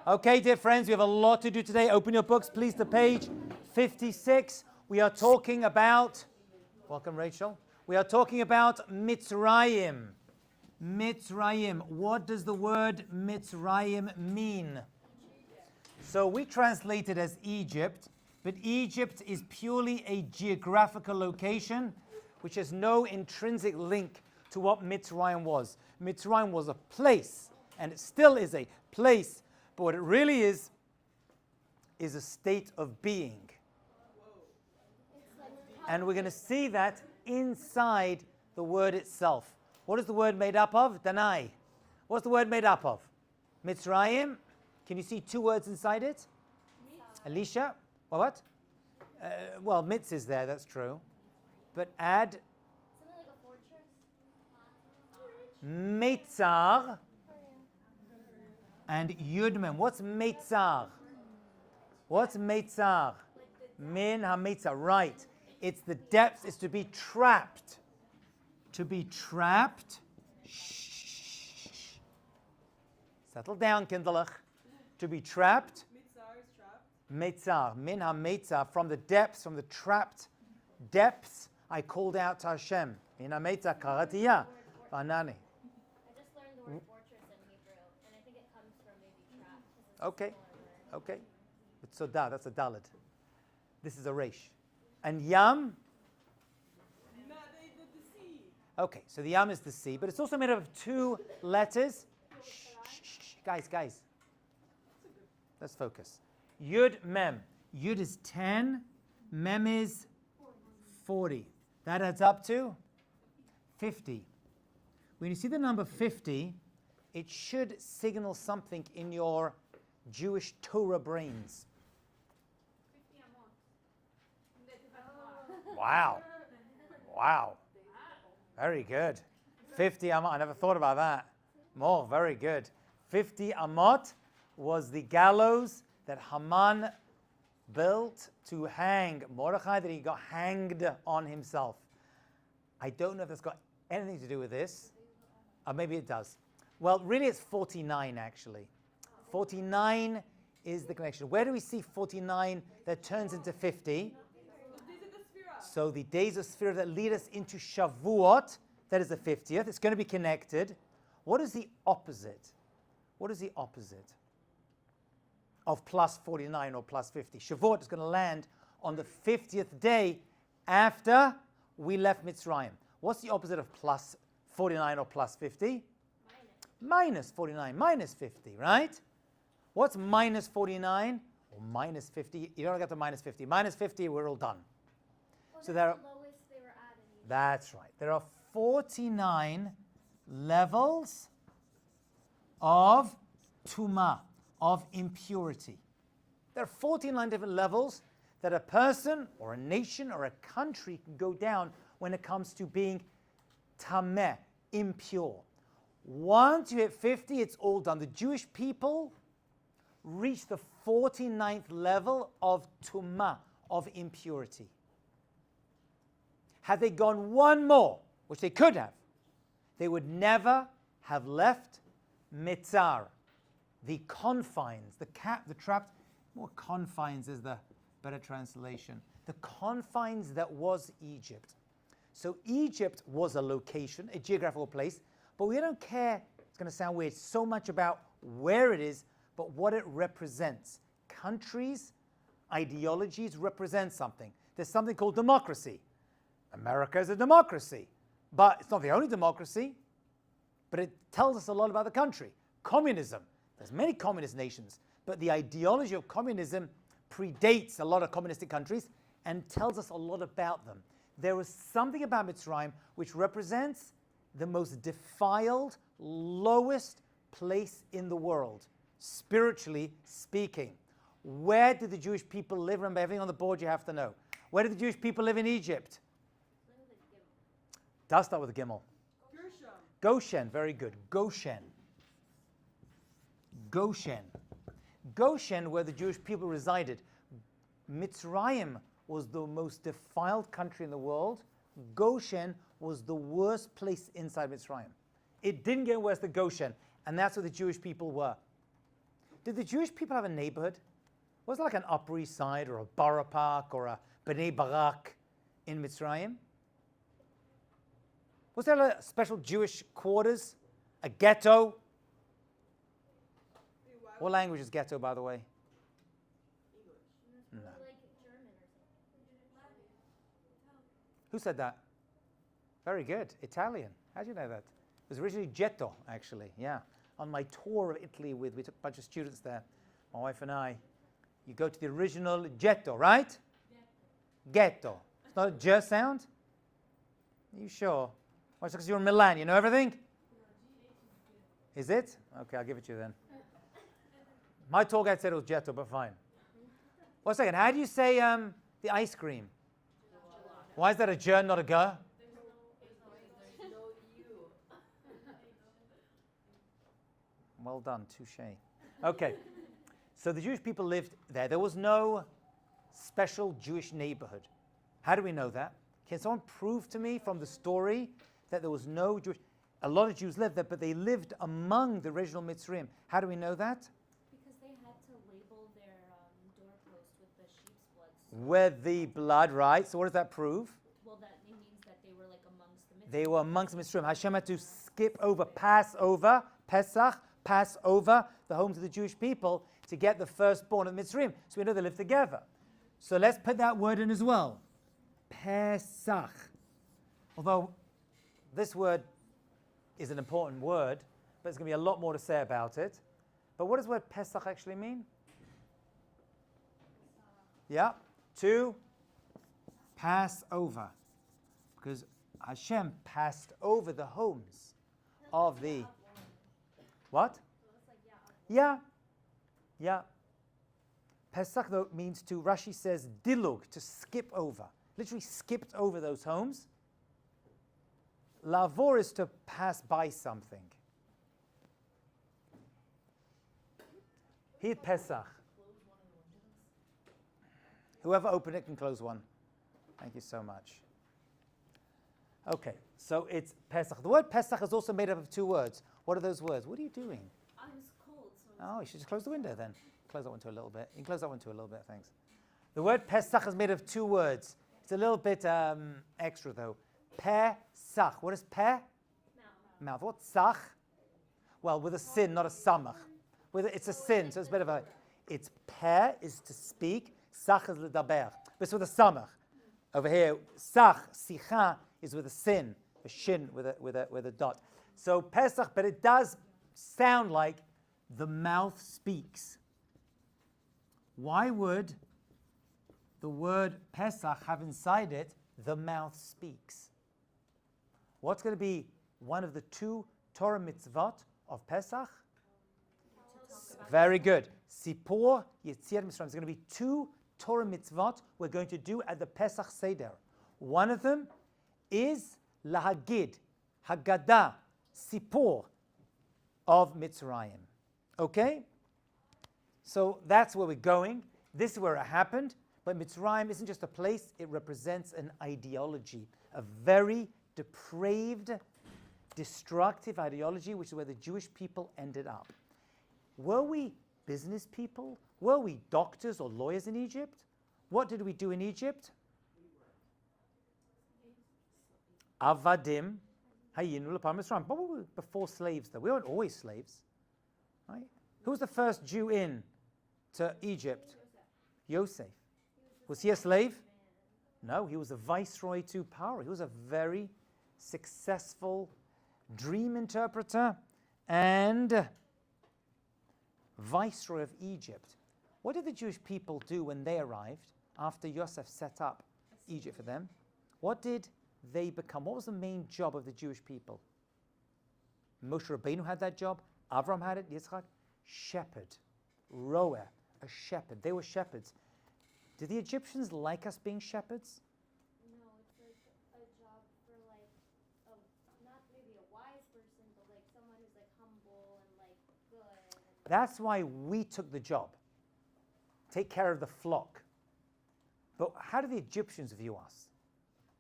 Okay, dear friends, we have a lot to do today. Open your books, please, to page 56. We are talking about, welcome, Rachel. We are talking about Mitzrayim. Mitzrayim. What does the word Mitzrayim mean? So we translate it as Egypt, but Egypt is purely a geographical location which has no intrinsic link to what Mitzrayim was. Mitzrayim was a place, and it still is a place, but what it really is a state of being. And we're going to see that inside the word itself. What is the word made up of? Danai. What's the word made up of? Mitzrayim. Can you see two words inside it? Elisha. What? Well, mitz is there, that's true. But add Meitzar and Yudmem. What's Meitzar? What's Meitzar? Min ha-Meitzar. Right. It's the depths. It's to be trapped. To be trapped. Shh. Settle down, Kinderlach. To be trapped. Mitzar is trapped. Meitzar. Min ha-Meitzar. From the depths, from the trapped depths, I called out to Hashem. Min ha-Meitzar karatiya. Banani. The word fortress in Hebrew, and I think it comes from maybe trap. Okay. It's sodah, that's a dalid. This is a resh. And yam? The sea. Okay, so the yam is the sea, but it's also made up of two letters. Shh. Guys. Let's focus. Yud, mem. Yud is 10, mem is 40. That adds up to 50. When you see the number 50, it should signal something in your Jewish Torah brains. Wow. Very good. 50 amot. I never thought about that. More, very good. 50 amot was the gallows that Haman built to hang Mordechai, that he got hanged on himself. I don't know if that's got anything to do with this. Maybe it does. Well, really it's 49 actually. 49 is the connection. Where do we see 49 that turns into 50? So the days of Sphira that lead us into Shavuot, that is the 50th. It's going to be connected. What is the opposite? What is the opposite of plus 49 or plus 50? Shavuot is going to land on the 50th day after we left Mitzrayim. What's the opposite of plus 49 or plus 50? Minus 49, minus 50, right? What's minus 49 or minus 50? You don't get to minus 50. Minus 50, we're all done. Well, so there are, the lowest they were at. that's right. There are 49 levels of tumah, of impurity. There are 49 different levels that a person or a nation or a country can go down when it comes to being tameh, impure. Once you hit 50, it's all done. The Jewish people reach the 49th level of tumah, of impurity. Had they gone one more, which they could have, they would never have left Mitzar, the confines, the trapped, more confines is the better translation, the confines that was Egypt. So Egypt was a location, a geographical place, but we don't care, it's going to sound weird, so much about where it is, but what it represents. Countries, ideologies represent something. There's something called democracy. America is a democracy, but it's not the only democracy, but it tells us a lot about the country. Communism, there's many communist nations, but the ideology of communism predates a lot of communistic countries and tells us a lot about them. There was something about Mitzrayim which represents the most defiled, lowest place in the world, spiritually speaking. Where did the Jewish people live? Remember, everything on the board you have to know. Where did the Jewish people live in Egypt? Does start with a gimel. Goshen, very good. Goshen, where the Jewish people resided. Mitzrayim was the most defiled country in the world. Goshen was the worst place inside Mitzrayim. It didn't get worse than Goshen, and that's where the Jewish people were. Did the Jewish people have a neighborhood? Was it like an Upper East Side or a Borough Park or a Bnei Barak in Mitzrayim? Was there a special Jewish quarters? A ghetto? What language is ghetto, by the way? No. Like German or something. Who said that? Very good. Italian. How do you know that? It was originally ghetto, actually. Yeah. On my tour of Italy, we took a bunch of students there, my wife and I. You go to the original ghetto, right? Ghetto. It's not a J sound? Are you sure? Well, it's because you're in Milan. You know everything? Is it? Okay, I'll give it to you then. My tour guide said it was ghetto, but fine. One second. How do you say the ice cream? Why is that a J, not a G? Well done, touche. Okay, so the Jewish people lived there. There was no special Jewish neighborhood. How do we know that? Can someone prove to me from the story that there was no Jewish... A lot of Jews lived there, but they lived among the original Mitzrayim. How do we know that? Because they had to label their doorpost with the sheep's blood. With the blood, right? So what does that prove? Well, that it means that they were like amongst the Mitzrayim. They were amongst the Mitzrayim. Hashem had to skip over, pass over, Pesach, pass over the homes of the Jewish people to get the firstborn of Mitzrayim. So we know they lived together. So let's put that word in as well. Pesach. Although this word is an important word, but there's going to be a lot more to say about it. But what does the word Pesach actually mean? Yeah, to pass over. Because Hashem passed over the homes of the... What? Yeah. Pesach, though, means to, Rashi says, dilug, to skip over. Literally skipped over those homes. Lavor is to pass by something. Here, Pesach. Whoever opened it can close one. Thank you so much. Okay, so it's Pesach. The word Pesach is also made up of two words. What are those words? What are you doing? I was cold, so... Oh, you should just close the window then. Close that one to a little bit. You can close that one to a little bit, thanks. The word Pesach is made of two words. It's a little bit extra though. Pesach. What is pe? Mouth. What's sach? Well, with a sin, not a samach. It's a sin, so it's a bit of a... It's pe is to speak. Sach is ledaber. But it's with a samach. Over here, sach, sicha, is with a sin. A shin with a dot. So Pesach, but it does sound like the mouth speaks. Why would the word Pesach have inside it, the mouth speaks? What's going to be one of the two Torah mitzvot of Pesach? Very good. Sipur Yetziat Mitzrayim. There's going to be two Torah mitzvot we're going to do at the Pesach Seder. One of them is Lahagid, Haggadah, Sipur of Mitzrayim. Okay? So that's where we're going. This is where it happened. But Mitzrayim isn't just a place, it represents an ideology, a very depraved, destructive ideology, which is where the Jewish people ended up. Were we business people? Were we doctors or lawyers in Egypt? What did we do in Egypt? Avadim hayinu l'par Mitzrayim. But we were before slaves, though. We weren't always slaves. Right? Who was the first Jew in to Egypt? Yosef. Was he a slave? No, he was a viceroy to power. He was a very successful dream interpreter and viceroy of Egypt. What did the Jewish people do when they arrived after Yosef set up Egypt for them? What did they become? What was the main job of the Jewish people? Moshe Rabbeinu had that job. Avram had it. Yitzchak. Shepherd. Roer. A shepherd. They were shepherds. Did the Egyptians like us being shepherds? No, it's like a job for like, not maybe a wise person, but like someone who's like humble and like good. That's why we took the job. Take care of the flock. But how do the Egyptians view us?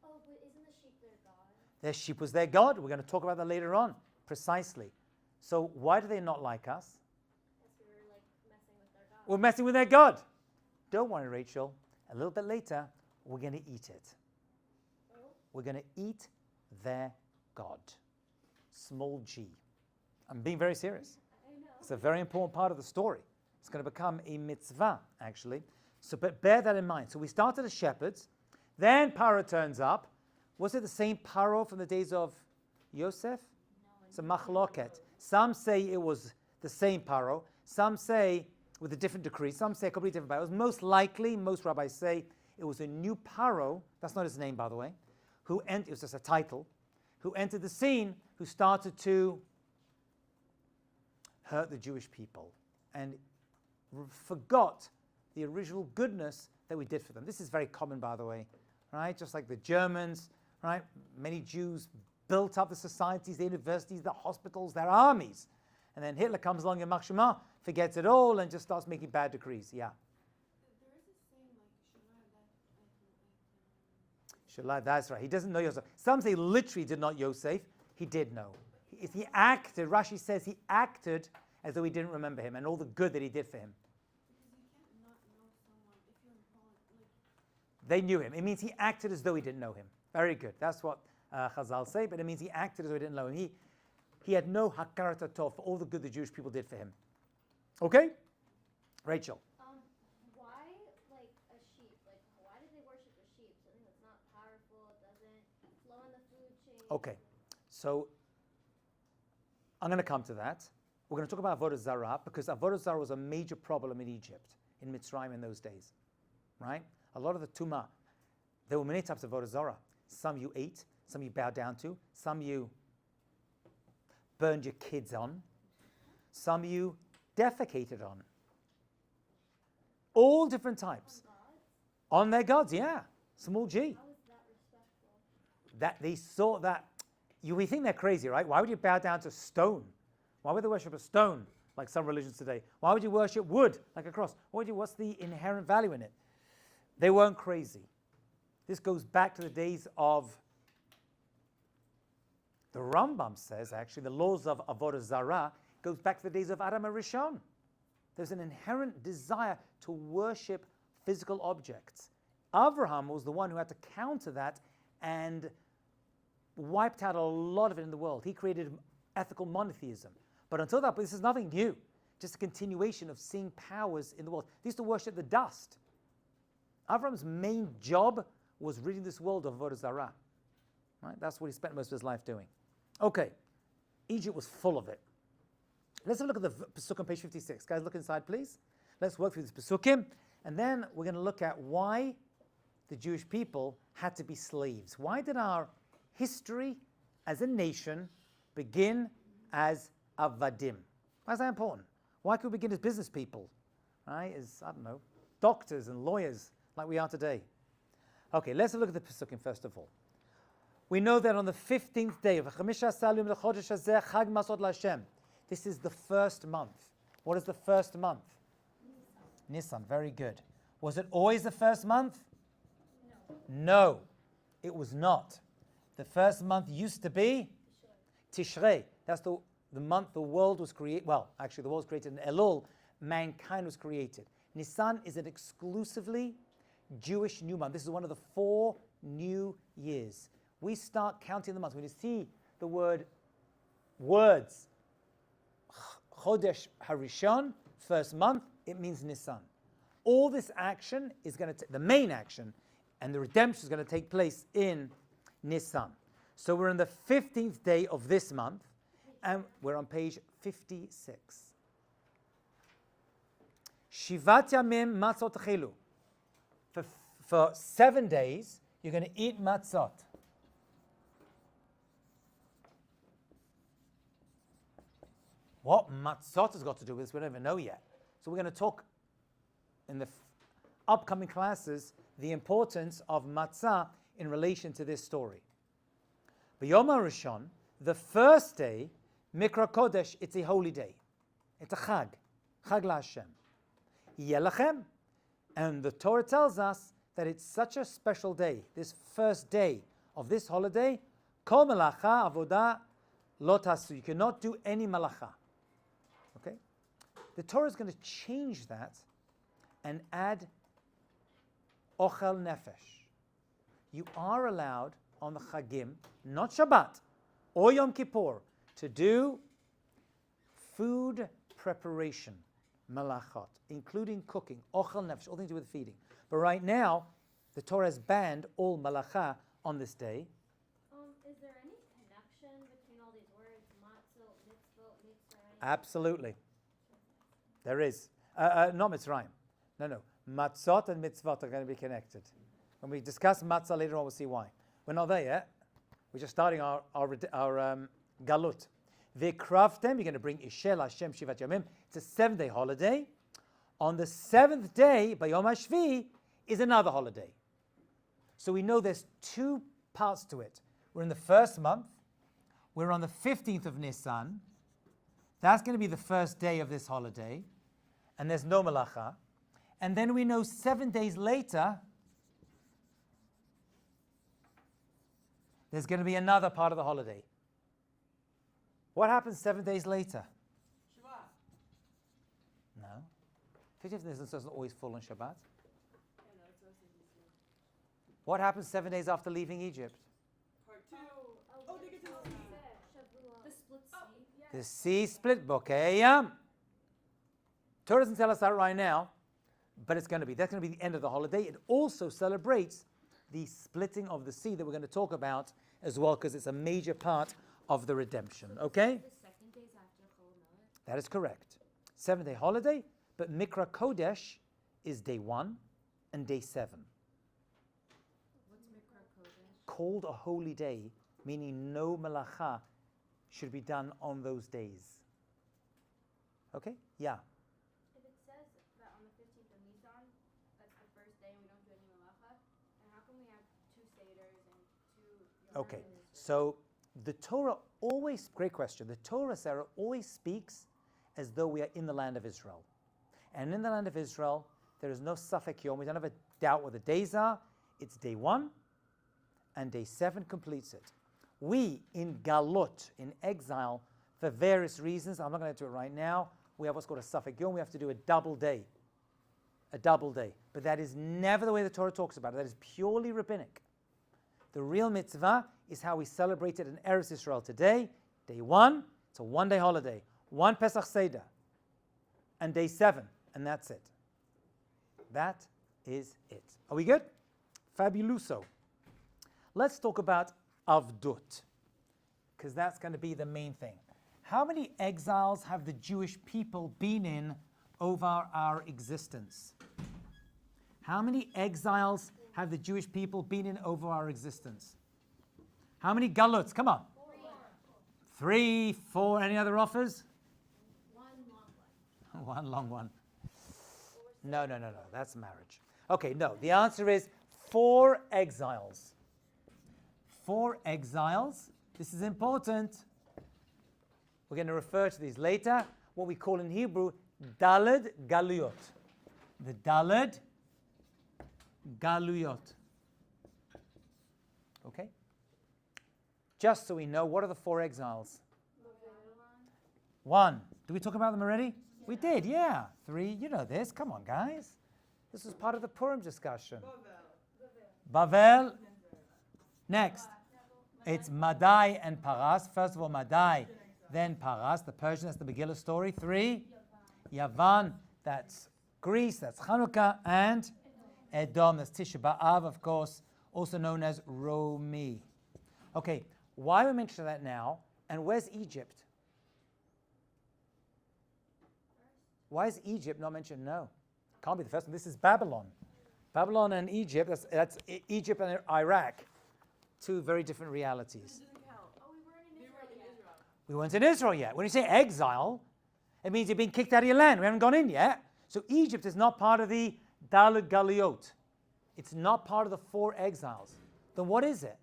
Oh, but isn't the sheep their god? Their sheep was their God. We're going to talk about that later on. Precisely. So why do they not like us? Because we were like We're messing with their God. Don't worry, Rachel. A little bit later, we're going to eat it. We're going to eat their God. Small g. I'm being very serious. I know. It's a very important part of the story. It's going to become a mitzvah, actually. So, but bear that in mind. So we started as shepherds. Then Paro turns up. Was it the same Paro from the days of Yosef? No, It's a machloket. Some say it was the same Paro. Some say with a different decree. Some say a completely different Paro. It was most likely, most rabbis say, it was a new Paro. That's not his name, by the way. It was just a title. Who entered the scene, who started to hurt the Jewish people and forgot the original goodness that we did for them. This is very common, by the way, right? Just like the Germans, right? Many Jews built up the societies, the universities, the hospitals, their armies. And then Hitler comes along in Machshema, forgets it all, and just starts making bad decrees. Yeah. There is a saying like, Shalai, that's right. He doesn't know Yosef. Some say literally did not Yosef. He did know. He acted, Rashi says he acted as though he didn't remember him and all the good that he did for him. because you can't not know someone if you're in Poland. They knew him. It means he acted as though he didn't know him. Very good. That's what Chazal say, but it means he acted as though he didn't know him. He had no hakarat tov for all the good the Jewish people did for him. Okay? Rachel. Why, like, a sheep? Like, why did they worship a sheep? Something that's not powerful, it doesn't flow in the food chain. Okay. So I'm going to come to that. We're going to talk about Avodah Zarah because Avodah Zarah was a major problem in Egypt, in Mitzrayim in those days. Right? A lot of the Tumah, there were many types of Avodah Zarah. Some you ate, some you bowed down to, some you burned your kids on, some you defecated on. All different types. On their gods, yeah. Small g. How is that respectful? That they saw that. We think they're crazy, right? Why would you bow down to stone? Why would they worship a stone, like some religions today? Why would you worship wood, like a cross? What's the inherent value in it? They weren't crazy. This goes back to the days of, the Rambam says, actually, the laws of Avodah Zarah goes back to the days of Adam HaRishon. There's an inherent desire to worship physical objects. Abraham was the one who had to counter that and wiped out a lot of it in the world. He created ethical monotheism. But until that, this is nothing new. Just a continuation of seeing powers in the world. They used to worship the dust. Abraham's main job was ridding this world of Avodah Zarah. Right? That's what he spent most of his life doing. Okay. Egypt was full of it. Let's have a look at the Pasuk on page 56. Guys, look inside, please. Let's work through this Pasukim. And then we're going to look at why the Jewish people had to be slaves. Why did our history as a nation begin as avadim? Why is that important? Why could we begin as business people? Right? As, I don't know, doctors and lawyers like we are today. Okay, let's have a look at the Pasukim first of all. We know that on the 15th day of Chag Masot Lashem, this is the first month. What is the first month? Nisan, very good. Was it always the first month? No, it was not. The first month used to be Tishrei. That's the month the world was created. Well, actually, the world was created in Elul. Mankind was created. Nisan is an exclusively Jewish new month. This is one of the 4 new years. We start counting the months. When you see the words, Chodesh Harishon, first month, it means Nisan. All this action is going to, the main action, and the redemption is going to take place in Nisan. So we're on the 15th day of this month, and we're on page 56. Shivat Yamim Matzot Chilu. For 7 days, you're going to eat matzot. What matzot has got to do with this, we don't even know yet. So we're going to talk in the upcoming classes the importance of matzah in relation to this story. B'Yom HaRishon, the first day, Mikra Kodesh, it's a holy day. It's a Chag LaHashem. Yelachem, and the Torah tells us that it's such a special day, this first day of this holiday, Kol Melacha Avodah Lo Tasu. You cannot do any malacha. Okay? The Torah is going to change that and add ochel nefesh. You are allowed on the Chagim, not Shabbat or Yom Kippur, to do food preparation, malachot, including cooking, ochel nefesh, all things to do with feeding. But right now, the Torah has banned all malacha on this day. Is there any connection between all these words, matzot, mitzvot, Mitzrayim? Absolutely. There is. Not Mitzrayim. No. Matzot and mitzvot are going to be connected. When we discuss matzah later on, we'll see why. We're not there yet. We're just starting our galut. V'kravtem, you're going to bring Ishel Hashem Shivat Yamim. It's a 7-day holiday. On the 7th day, Bayom HaShvi, is another holiday. So we know there's 2 parts to it. We're in the first month. We're on the 15th of Nisan. That's going to be the first day of this holiday. And there's no malacha. And then we know 7 days later, there's going to be another part of the holiday. What happens 7 days later? Shabbat. No. 15th Nisan doesn't always fall on Shabbat. What happens 7 days after leaving Egypt? Part 2. Oh, they get to the sea. The split sea. The sea split, Bokeyam. Torah doesn't tell us that right now, but it's going to be. That's going to be the end of the holiday. It also celebrates the splitting of the sea that we're going to talk about as well, because it's a major part of the redemption. Okay? The second day's after Chol Hamoed. That is correct. 7-day holiday, but Mikra Kodesh is day 1 and day 7. What's Mikra Kodesh? Called a holy day, meaning no malacha should be done on those days. Okay? Yeah. If it says that on the 15th of Nisan, that's the first day and we don't do any malacha, and how come we have 2 seders and 2 Yom Okay. Kippur? So the Torah always, great question, the Torah, Sarah, always speaks as though we are in the land of Israel. And in the land of Israel, there is no Safek Yom. We don't have a doubt what the days are. It's day 1 and day 7 completes it. We, in Galut, in exile, for various reasons, I'm not going to do it right now, we have what's called a Safek Yom. We have to do a double day. A double day. But that is never the way the Torah talks about it. That is purely rabbinic. The real mitzvah is how we celebrate it in Eretz Israel today. Day 1, it's a 1-day holiday. 1 Pesach Seder. And day 7, and that's it. That is it. Are we good? Fabuloso. Let's talk about Avdut, because that's going to be the main thing. How many exiles have the Jewish people been in over our existence? How many exiles have the Jewish people been in over our existence? How many galuts? Come on. 3, 4. Any other offers? 1 long one. One long one. No. That's marriage. Okay, no. The answer is 4 exiles. 4 exiles. This is important. We're going to refer to these later. What we call in Hebrew, Daled Galuyot. The Daled Galuyot. Okay? Just so we know, what are the 4 exiles? 1. Did we talk about them already? We did, yeah. 3, you know this. Come on, guys. This was part of the Purim discussion. Bavel. Next. It's Madai and Paras. First of all, Madai, then Paras. The Persian, that's the Megillah story. 3. Yavan, that's Greece, that's Hanukkah. And Edom, that's Tisha B'Av, of course, also known as Romi. Okay, why we mention that now? And where's Egypt? Why is Egypt not mentioned? No, can't be the first one. This is Babylon. Babylon and Egypt, that's Egypt and Iraq. 2 very different realities. Oh, we weren't in Israel yet. We weren't in Israel yet. When you say exile, it means you're being kicked out of your land. We haven't gone in yet. So Egypt is not part of the Daled Galiot. It's not part of the 4 exiles. Then what is it?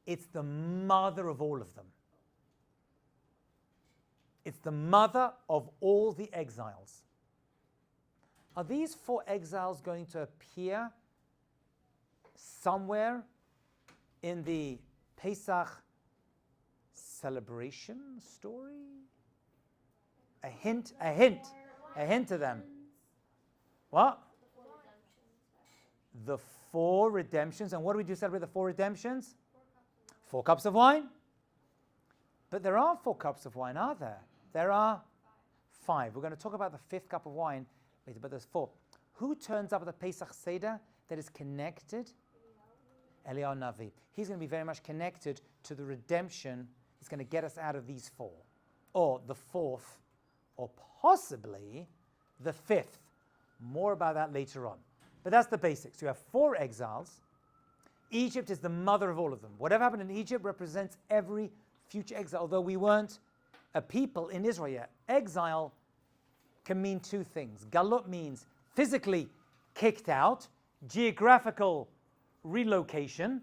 It's the mother of all of them. It's the mother of all the exiles. Are these 4 exiles going to appear somewhere in the Pesach celebration story? A hint to them. What? The 4 redemptions. The 4 redemptions. And what do we do to celebrate the 4 redemptions? 4 cups of wine. But there are 4 cups of wine, are there? There are 5. We're going to talk about the 5th cup of wine later, but there's 4. Who turns up at the Pesach Seder that is connected? Eliyahu Navi. He's going to be very much connected to the redemption. It's going to get us out of these 4. Or the 4th, or possibly the 5th. More about that later on. But that's the basics. You have 4 exiles. Egypt is the mother of all of them. Whatever happened in Egypt represents every future exile, although we weren't a people in Israel yet. Exile can mean 2 things. Galut means physically kicked out, geographical relocation,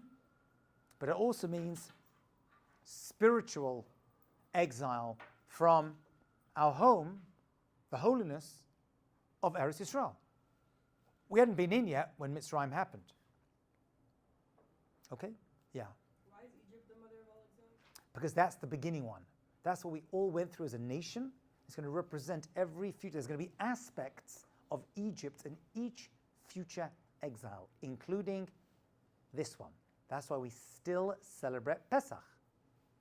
but it also means spiritual exile from our home, the holiness of Eretz Yisrael. We hadn't been in yet when Mitzrayim happened. Okay? Yeah. Why is Egypt the mother of all exiles? Because that's the beginning one. That's what we all went through as a nation. It's going to represent every future. There's going to be aspects of Egypt in each future exile, including this one. That's why we still celebrate Pesach.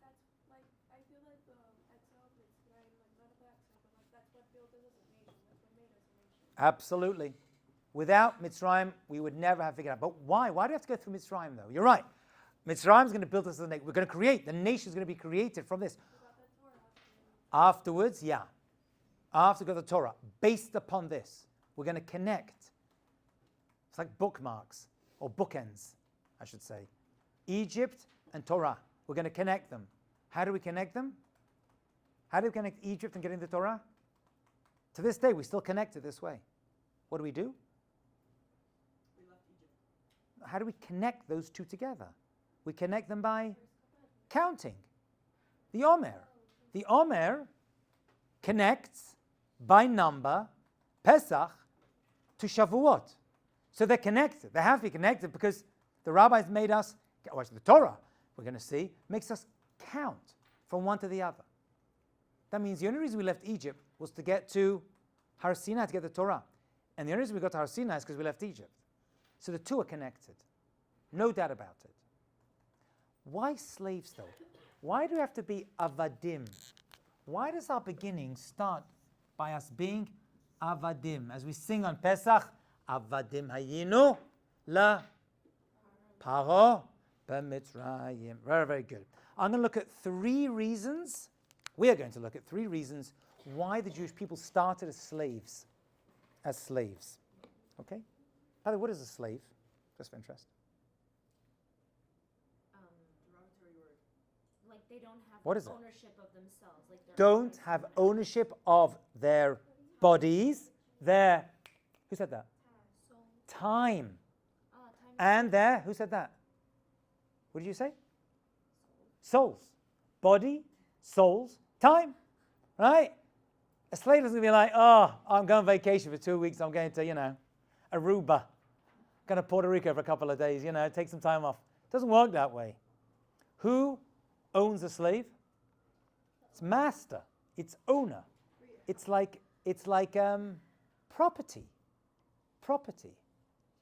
That's like, I feel like the exile of Mitzrayim, like not the exile, but like that's what built us as a nation. That's what made us a nation. Absolutely. Without Mitzrayim, we would never have figured out. But why? Why do we have to go through Mitzrayim, though? You're right. Mitzrayim is going to build us as a nation. We're going to create. The nation is going to be created from this. Afterwards, yeah. After we go to the Torah, based upon this, we're going to connect. It's like bookmarks, or bookends, I should say. Egypt and Torah. We're going to connect them. How do we connect them? How do we connect Egypt and getting the Torah? To this day, we still connect it this way. What do? We left Egypt. How do we connect those 2 together? We connect them by counting. The Omer. The Omer connects by number Pesach to Shavuot. So they're connected. They have to be connected because the rabbis made us, or the Torah, we're going to see, makes us count from one to the other. That means the only reason we left Egypt was to get to Har Sinai to get the Torah. And the only reason we got to Har Sinai is because we left Egypt. So the 2 are connected. No doubt about it. Why slaves, though? Why do we have to be avadim? Why does our beginning start by us being avadim? As we sing on Pesach, avadim hayinu la paro b'mitzrayim. Very, very good. I'm going to look at 3 reasons. We are going to look at 3 reasons why the Jewish people started as slaves. Okay? By the way, what is a slave? Just for interest. Derogatory word. Like they don't have What is it? ownership of themselves. Like they're Don't have ownership of their bodies, their, who said that? Time. time And their, who said that? What did you say? Souls. Body, souls, time. Right? A slave is going to be like, oh, I'm going on vacation for 2 weeks. I'm going to, Aruba. Going to Puerto Rico for a couple of days, take some time off. It doesn't work that way. Who owns a slave? It's master. It's owner. It's like property. Property.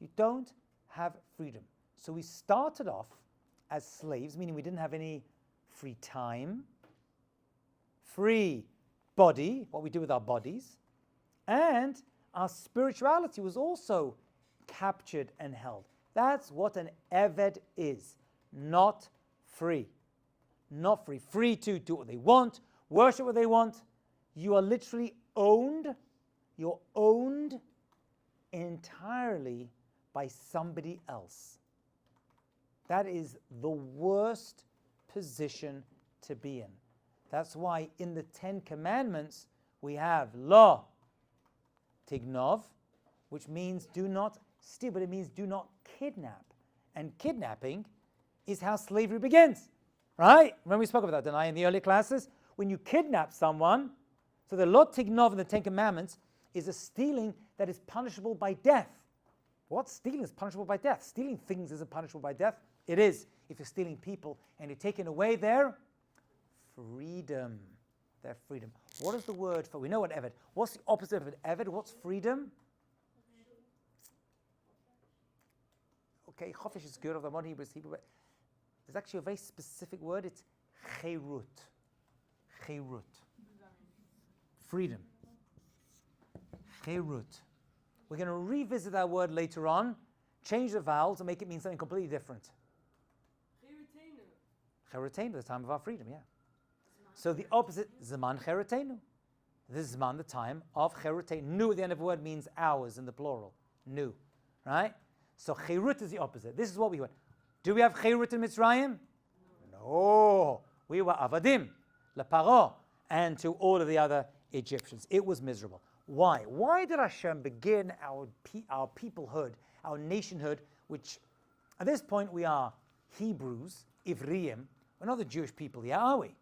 You don't have freedom. So we started off as slaves, meaning we didn't have any free time, free body, what we do with our bodies, and our spirituality was also captured and held. That's what an eved is. Not free. Not free. Free to do what they want, worship what they want. You are literally owned. You're owned entirely by somebody else. That is the worst position to be in. That's why in the 10 Commandments we have lo tignov, which means do not steal, but it means do not kidnap. And kidnapping is how slavery begins, right? Remember we spoke about that, didn't I, in the earlier classes? When you kidnap someone, so the lo tignov in the 10 Commandments is a stealing that is punishable by death. What? Stealing is punishable by death. Stealing things isn't punishable by death. It is if you're stealing people and you're taking away their freedom. Their freedom. What is the word for? We know what eved. What's the opposite of an eved? What's freedom? Okay, chofish is good of the modern Hebrew, but there's actually a very specific word. It's cherut. Cherut. Freedom. Cherut. We're going to revisit that word later on, change the vowels, and make it mean something completely different. Cheretenu, the time of our freedom, yeah. So the opposite, Zaman Cheretenu. This is Zaman, the time of Cheretenu. Nu at the end of a word means hours in the plural. Nu, right? So Cherut is the opposite. This is what we want. Do we have Cherut in Mitzrayim? No. We were Avadim, LeParo, and to all of the other Egyptians. It was miserable. Why? Why did Hashem begin our peoplehood, our nationhood, which at this point we are Hebrews, Ivriim. We're not the Jewish people yet, are we?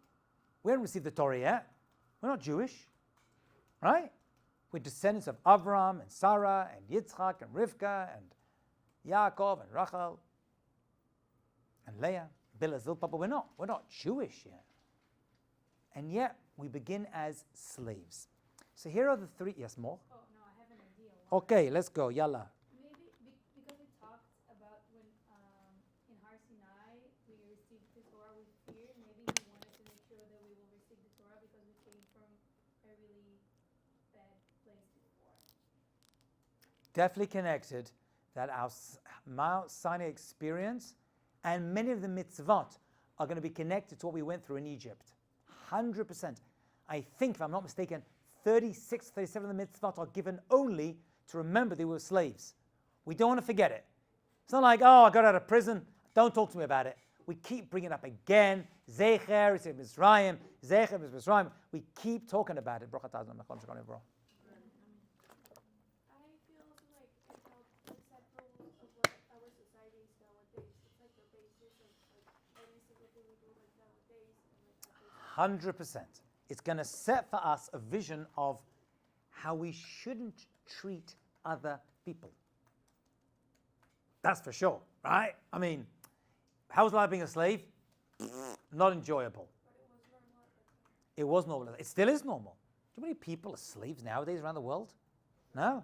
We haven't received the Torah yet. We're not Jewish, right? We're descendants of Avram and Sarah and Yitzchak and Rivka and Yaakov and Rachel and Leah, Bilhah, Zilpah, but we're not Jewish yet. And yet we begin as slaves. So here are the three. Yes, more? Oh, no, I have an idea. Okay, let's go. Yalla. Maybe because we talked about when in Har Sinai we received the Torah with fear, maybe he wanted to make sure that we will receive the Torah because we came from a really bad place before. Definitely connected that our Mount Sinai experience and many of the mitzvot are going to be connected to what we went through in Egypt. 100%. I think, if I'm not mistaken, 36, 37 of the mitzvot are given only to remember they were slaves. We don't want to forget it. It's not like, oh, I got out of prison, don't talk to me about it. We keep bringing it up again. Zecher is Mitzrayim, Zecher is Mitzrayim. We keep talking about it. I feel also like it's all acceptable of what our society is nowadays. It's like the basis of like every single thing we do like nowadays and like 100%. It's going to set for us a vision of how we shouldn't treat other people. That's for sure, right? I mean, how was life being a slave? Not enjoyable. It was normal. It still is normal. Do you know how many people are slaves nowadays around the world? No?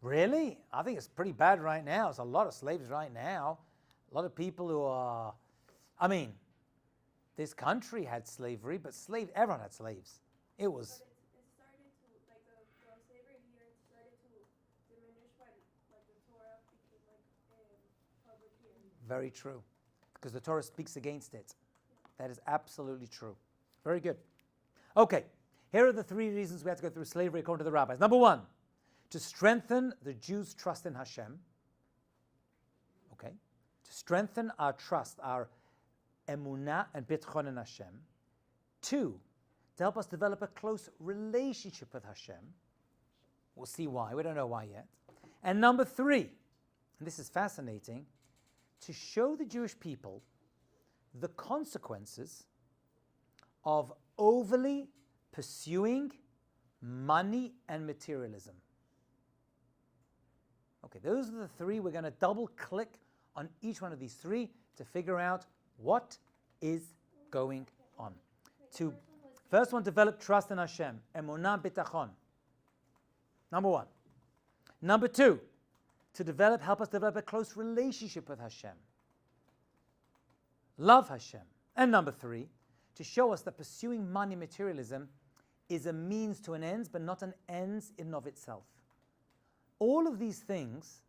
Really? I think it's pretty bad right now. There's a lot of slaves right now. A lot of people who are, I mean, this country had slavery, but everyone had slaves. It was. But it started to, like the slavery here, it started to diminish when like the Torah became like public here. Very true. Because the Torah speaks against it. That is absolutely true. Very good. Okay, here are the three reasons we have to go through slavery according to the rabbis. Number one, to strengthen the Jews' trust in Hashem. Okay, to strengthen our trust, our emunah and bitchon in Hashem. Two, to help us develop a close relationship with Hashem. We'll see why. We don't know why yet. And number three, and this is fascinating, to show the Jewish people the consequences of overly pursuing money and materialism. Okay, those are the three. We're going to double click on each one of these three to figure out what is going on. First one, develop trust in Hashem. Emunah bitachon. Number one. Number two, to help us develop a close relationship with Hashem. Love Hashem. And number three, to show us that pursuing money materialism is a means to an end, but not an ends in and of itself. All of these things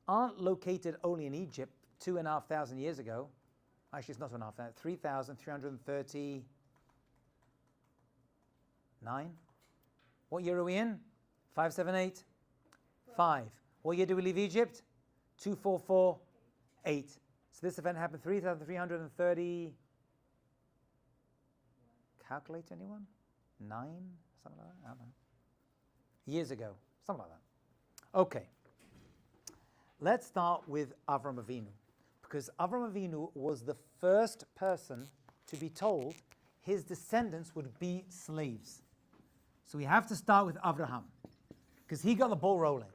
aren't located only in Egypt 2,500 years ago. Actually, it's not 2,500, 3,339. What year are we in? 578? 5. What year do we leave Egypt? 2448. So this event happened 3,330. Calculate anyone? 9? Something like that? I don't know. Years ago. Something like that. Okay. Let's start with Avram Avinu. Because Avram Avinu was the first person to be told his descendants would be slaves. So we have to start with Abraham, because he got the ball rolling.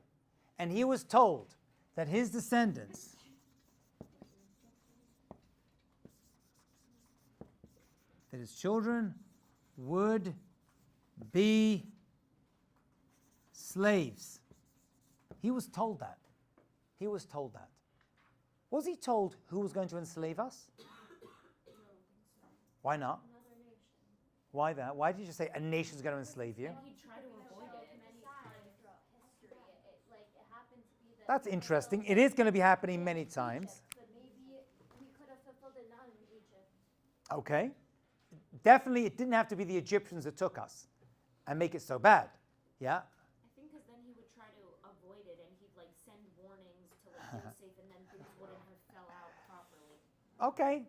And he was told that his descendants that his children would be slaves. He was told that. He was told that. Was he told who was going to enslave us? Why not? Another nation. Why that? Why did you just say a nation's going to enslave you? And he tried to avoid it many times throughout history. It happened to be that. That's interesting. It is going to be happening many times. But maybe we could have fulfilled it not in Egypt. Okay. Definitely, it didn't have to be the Egyptians that took us and make it so bad. Yeah? I think because then he would try to avoid it and he'd like send warnings to like Joseph and then things wouldn't have fell out properly. Okay.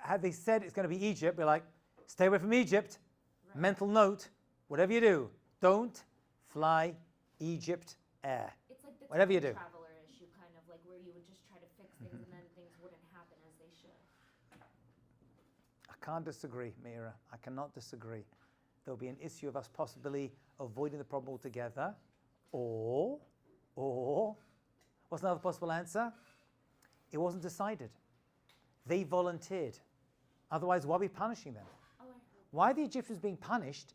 Had they said it's going to be Egypt, we're like, stay away from Egypt. Right. Mental note, whatever you do, don't fly Egypt Air. It's like the Whatever you time do. traveler issue kind of like where you would just try to fix things and then things wouldn't happen as they should. I can't disagree, Mira. I cannot disagree. There'll be an issue of us possibly avoiding the problem altogether. Or, what's another possible answer? It wasn't decided. They volunteered. Otherwise, why are we punishing them? Oh, I heard. Why are the Egyptians being punished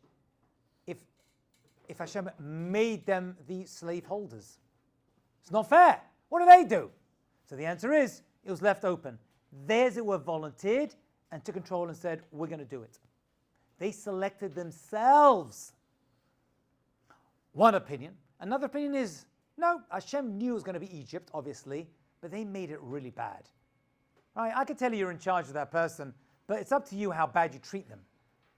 if Hashem made them the slave holders? It's not fair. What do they do? So the answer is, it was left open. Theirs it were volunteered and took control and said, we're going to do it. They selected themselves. One opinion. Another opinion is, no, Hashem knew it was going to be Egypt, obviously, but they made it really bad. Right? I could tell you you're in charge of that person, but it's up to you how bad you treat them.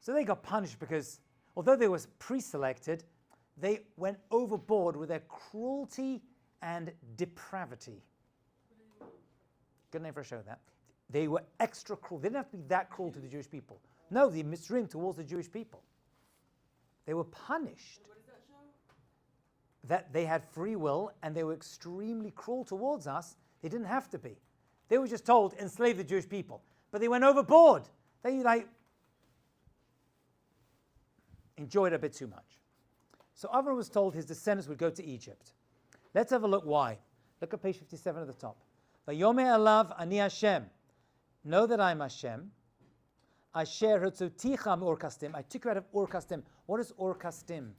So they got punished because, although they were pre-selected, they went overboard with their cruelty and depravity. Good name for a show, that. They were extra cruel. They didn't have to be that cruel to the Jewish people. No, the Mitzrayim towards the Jewish people. They were punished. What does that show? That they had free will and they were extremely cruel towards us. They didn't have to be. They were just told, enslave the Jewish people. But they went overboard. They enjoyed it a bit too much. So Avram was told his descendants would go to Egypt. Let's have a look why. Look at page 57 at the top. Vayomer alav ani Hashem. Know that I'm Hashem. Asher hotzoticha Ur Kasdim. I took you out of Ur Kasdim. What is Ur Kasdim?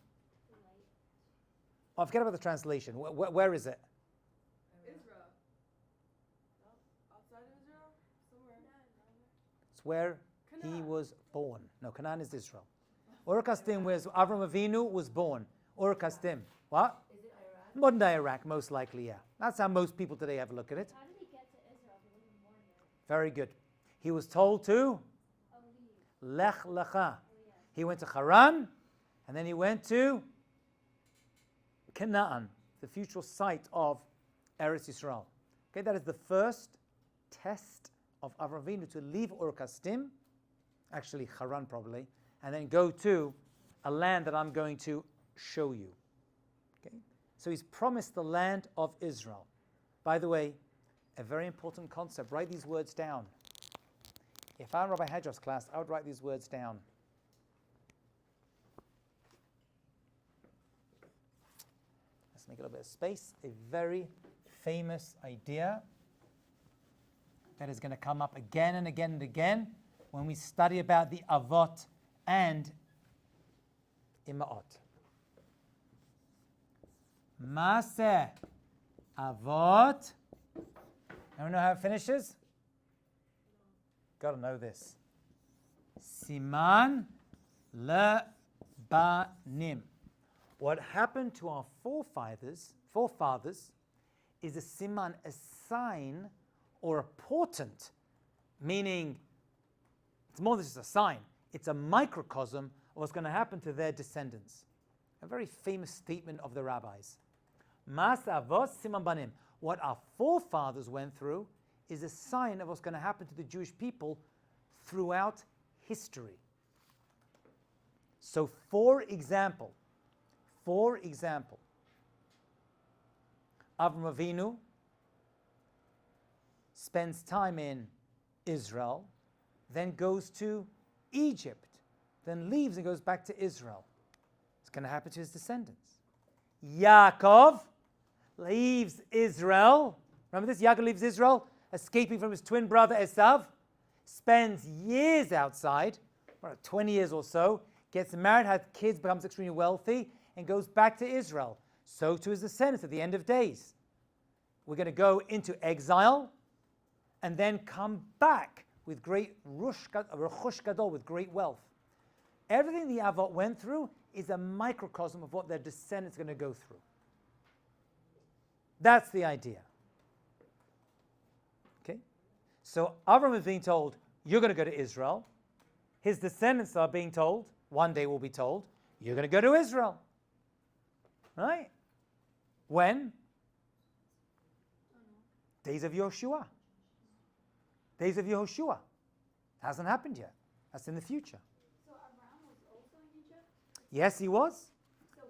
Oh, forget about the translation. Where is it? Israel. Outside of Israel? Somewhere. It's where he Canaan. was born. No, Canaan is Israel. Ur Kasdim was Avram Avinu was born. Ur Kasdim. What? Is it Iraq? Modern day Iraq, most likely, yeah. That's how most people today have a look at it. How did he get to Israel if he wasn't born there? Very good. He was told to Oh, leave. Lech Lecha. Oh, yes. He went to Haran, and then he went to Canaan, the future site of Eretz Yisrael. Okay, that is the first test of Avram Avinu to leave Ur Kasdim, actually Haran probably, and then go to a land that I'm going to show you. Okay, so he's promised the land of Israel. By the way, a very important concept. Write these words down. If I'm Rabbi Hadra's class, I would write these words down. Let's make a little bit of space. A very famous idea that is going to come up again and again and again when we study about the Avot and Ima'ot. Maseh Avot. Anyone know how it finishes? Got to know this. Siman lebanim. What happened to our forefathers is a siman, a sign or a portent, meaning it's more than just a sign. It's a microcosm of what's going to happen to their descendants. A very famous statement of the rabbis. Mas avos siman banim. What our forefathers went through is a sign of what's going to happen to the Jewish people throughout history. So, for example, Avram Avinu spends time in Israel, then goes to Egypt, then leaves and goes back to Israel. It's going to happen to his descendants. Yaakov leaves Israel. Remember this? Yaakov leaves Israel, escaping from his twin brother Esav, spends years outside, 20 years or so, gets married, has kids, becomes extremely wealthy, and goes back to Israel. So to his descendants at the end of days. We're going to go into exile, and then come back with great rechush gadol, with great wealth. Everything the Avot went through is a microcosm of what their descendants are going to go through. That's the idea. Okay? So Avram is being told, you're going to go to Israel. His descendants are being told, one day will be told, you're going to go to Israel. Right? When? Days of Yehoshua. Days of Yehoshua. Hasn't happened yet. That's in the future. So Abraham was also in Egypt? Yes, he was. So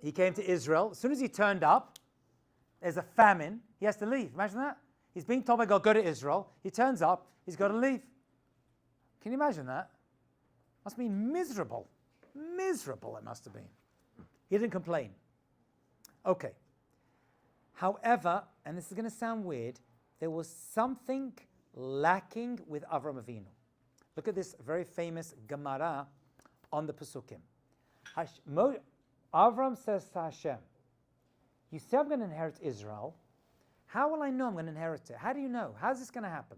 He came to Israel. As soon as he turned up, there's a famine. He has to leave. Imagine that. He's being told by God, go to Israel. He turns up. He's got to leave. Can you imagine that? Must have been miserable. Miserable it must have been. He didn't complain. Okay. However, and this is going to sound weird, there was something lacking with Avram Avinu. Look at this very famous Gemara on the Pesukim. Avram says to Hashem, you say I'm going to inherit Israel. How will I know I'm going to inherit it? How do you know? How's this going to happen?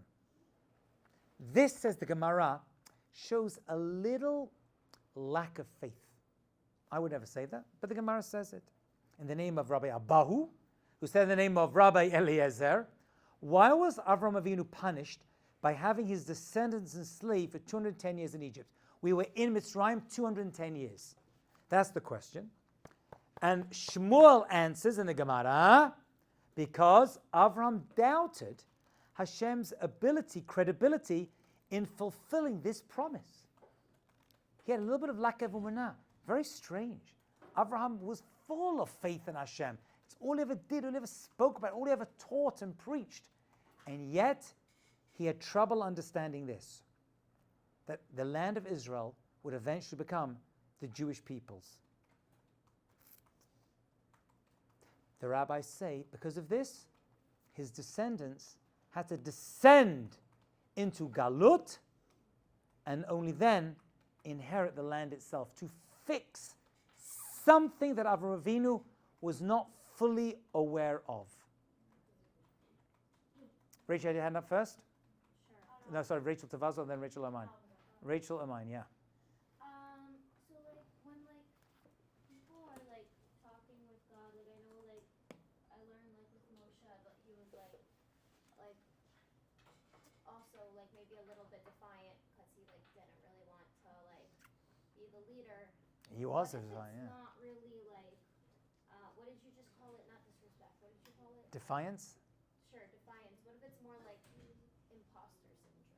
This, says the Gemara, shows a little lack of faith. I would never say that, but the Gemara says it. In the name of Rabbi Abahu, who said in the name of Rabbi Eliezer, why was Avram Avinu punished by having his descendants enslaved for 210 years in Egypt? We were in Mitzrayim 210 years. That's the question. And Shmuel answers in the Gemara, because Avram doubted Hashem's ability, credibility in fulfilling this promise. He had a little bit of lack of emunah. Very strange. Abraham was full of faith in Hashem. It's all he ever did, all he ever spoke about, all he ever taught and preached. And yet, he had trouble understanding this, that the land of Israel would eventually become the Jewish peoples. The rabbis say, because of this, his descendants had to descend into Galut and only then inherit the land itself, to fix something that Avraham Avinu was not fully aware of. Rachel, had your hand up first? Sure. No, sorry, Rachel Tavazo and then Rachel Amine. Rachel Amine, yeah. So like when like people are like talking with God, like I know like I learned like with Moshe that he was like also like maybe a little bit defiant because he like didn't really want to like be the leader. He was What if defiant, it's yeah. not really like what did you just call it? Not disrespect. What did you call it? Defiance? Sure, defiance. What if it's more like imposter syndrome?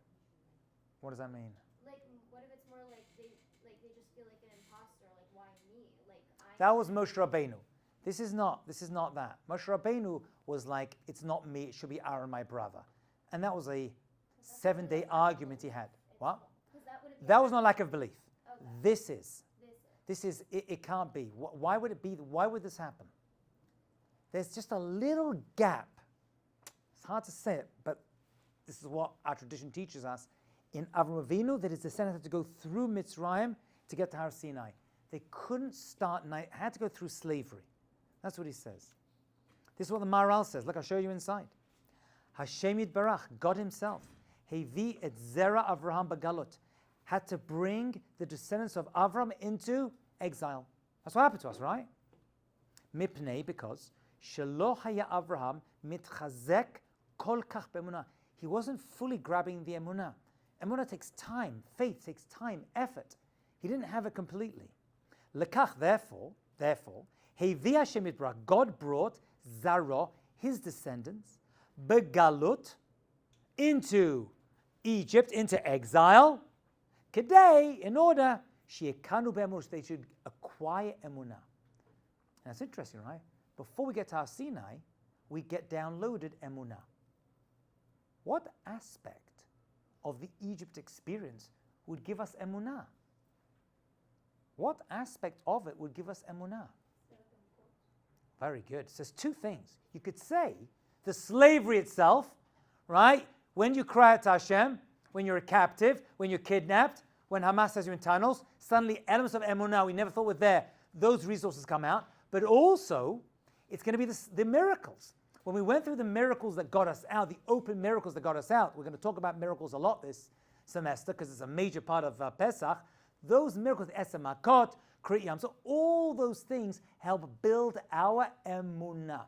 What does that mean? Like, what if it's more like they just feel like an imposter? Like, why me? Like, That was Moshe Rabbeinu. This is not that. Moshe Rabbeinu was like, it's not me, it should be Aaron, my brother. And that was a 7-day argument he had. What? That was not lack of belief. Okay. This is, it can't be. Why would it be? Why would this happen? There's just a little gap. It's hard to say it, but this is what our tradition teaches us. In Avraham Avinu, that his descendants had to go through Mitzrayim to get to Har Sinai. They couldn't start, had to go through slavery. That's what he says. This is what the Maharal says. Look, I'll show you inside. Hashem Yitbarach, God himself, Hevi et Zera Avraham Bagalot, had to bring the descendants of Avram into exile. That's what happened to us, right? Mipnei, because Shelo Haya Avraham mitchazek kol kach be'emunah. He wasn't fully grabbing the emunah. Emunah takes time. Faith takes time, effort. He didn't have it completely. Lekach, therefore, Hevi Hashem Yitbarach, God brought Zaro, his descendants, begalut, into Egypt, into exile, Kedei, in order, Shiekanu be'emunah, they should acquire emunah. And that's interesting, right? Before we get to Har Sinai, we get downloaded emunah. What aspect of the Egypt experience would give us emunah? What aspect of it would give us emunah? Very good. It says two things. You could say the slavery itself, right? When you cry out to Hashem, when you're a captive, when you're kidnapped, when Hamas has you in tunnels, suddenly elements of emunah we never thought were there, those resources come out. But also, it's going to be the miracles. when we went through the miracles that got us out, the open miracles that got us out, we're going to talk about miracles a lot this semester because it's a major part of Pesach. Those miracles, Esamakot, Kriyam, so all those things help build our emunah,